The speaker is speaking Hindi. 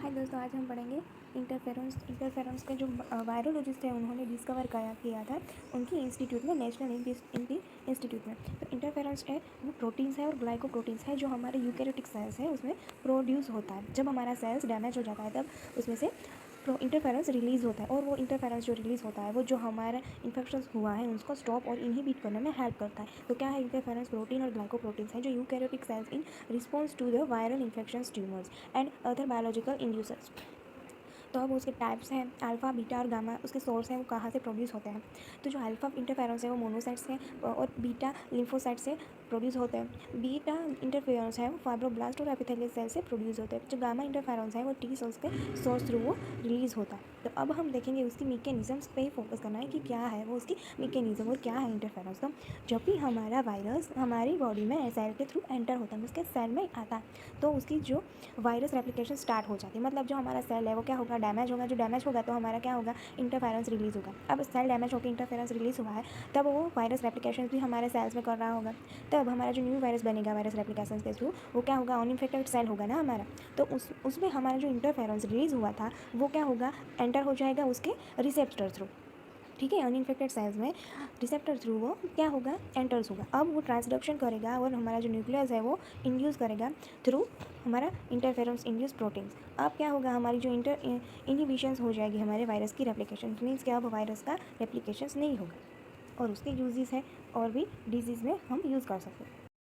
हाय दोस्तों, आज हम पढ़ेंगे इंटरफेरेंस का जो वायरोलॉजिस्ट है उन्होंने डिस्कवर किया था उनकी इंस्टीट्यूट में, नेशनल इंस्टीट्यूट में। तो इंटरफेरेंस है वो प्रोटीन्स है और ग्लाइकोप्रोटीन्स है जो हमारे यूकैरियोटिक सेल्स है उसमें प्रोड्यूस होता है। जब हमारा सेल्स डैमेज हो जाता है तब उसमें से इंटरफेरेंस रिलीज़ होता है और वो इंटरफेरेंस जो रिलीज़ होता है वो जो हमारा इन्फेक्शन हुआ है उसको स्टॉप और इनहिबिट करने में हेल्प करता है। तो क्या है, इंटरफेरेंस प्रोटीन और ग्लाइकोप्रोटीन्स है जो eukaryotic cells in response to the viral infections, tumours and other biological inducers. तो अब उसके टाइप्स हैं अल्फ़ा, बीटा और गामा। उसके सोर्स हैं वो कहाँ से प्रोड्यूस होते हैं। तो जो अल्फ़ा इंटरफेरेंस है वो मोनोसाइट्स हैं और बीटा लिम्फोसाइट से प्रोड्यूस होते हैं। बीटा इंटरफेरेंस है वो फाइब्रोब्लास्ट और एपिथेलियल सेल से प्रोड्यूस होते हैं। जो गामा इंटरफेरेंस है वो टी सेल्स के सोर्स थ्रू वो रिलीज़ होता है। तो अब हम देखेंगे उसकी मैकेनिज़म्स पे ही फोकस करना है कि क्या है वो उसकी मैकेनिज़्म और क्या है इंटरफेरेंस। तो जब भी हमारा वायरस हमारी बॉडी में सेल के थ्रू एंटर होता है, उसके सेल में आता है, तो उसकी जो वायरस रेप्लिकेशन स्टार्ट हो जाती है। मतलब जो हमारा सेल है वो क्या होगा, डैमेज होगा। जो डैमेज होगा तो हमारा क्या होगा, इंटरफेरेंस रिलीज़ होगा। अब सेल डैमेज होकर इंटरफेरेंस रिलीज़ हुआ है तब वो वायरस रेप्लिकेशन भी हमारे सेल्स में कर रहा होगा। तब हमारा जो न्यू वायरस बनेगा वायरस रेप्लिकेशन के थ्रू वो क्या होगा, अनइन्फेक्टेड सेल होगा ना हमारा। तो उसमें हमारा जो इंटरफेरेंस रिलीज़ हुआ था वो क्या होगा, एंटर हो जाएगा उसके रिसेप्टर थ्रू। ठीक है, अनइन्फेक्टेड सेल्स में रिसेप्टर थ्रू वो क्या होगा, एंटर्स होगा। अब वो ट्रांसडक्शन करेगा और हमारा जो न्यूक्लियस है वो इंड्यूस करेगा थ्रू हमारा इंटरफेरेंस इंड्यूस प्रोटीन्स। अब क्या होगा, हमारी जो इनहिबिशंस हो जाएगी हमारे वायरस की रेप्लिकेशन। मीन्स क्या, अब वायरस का रेप्लिकेशन नहीं होगा और उसके यूजेस है और भी डिजीज़ में हम यूज़ कर सकते हैं।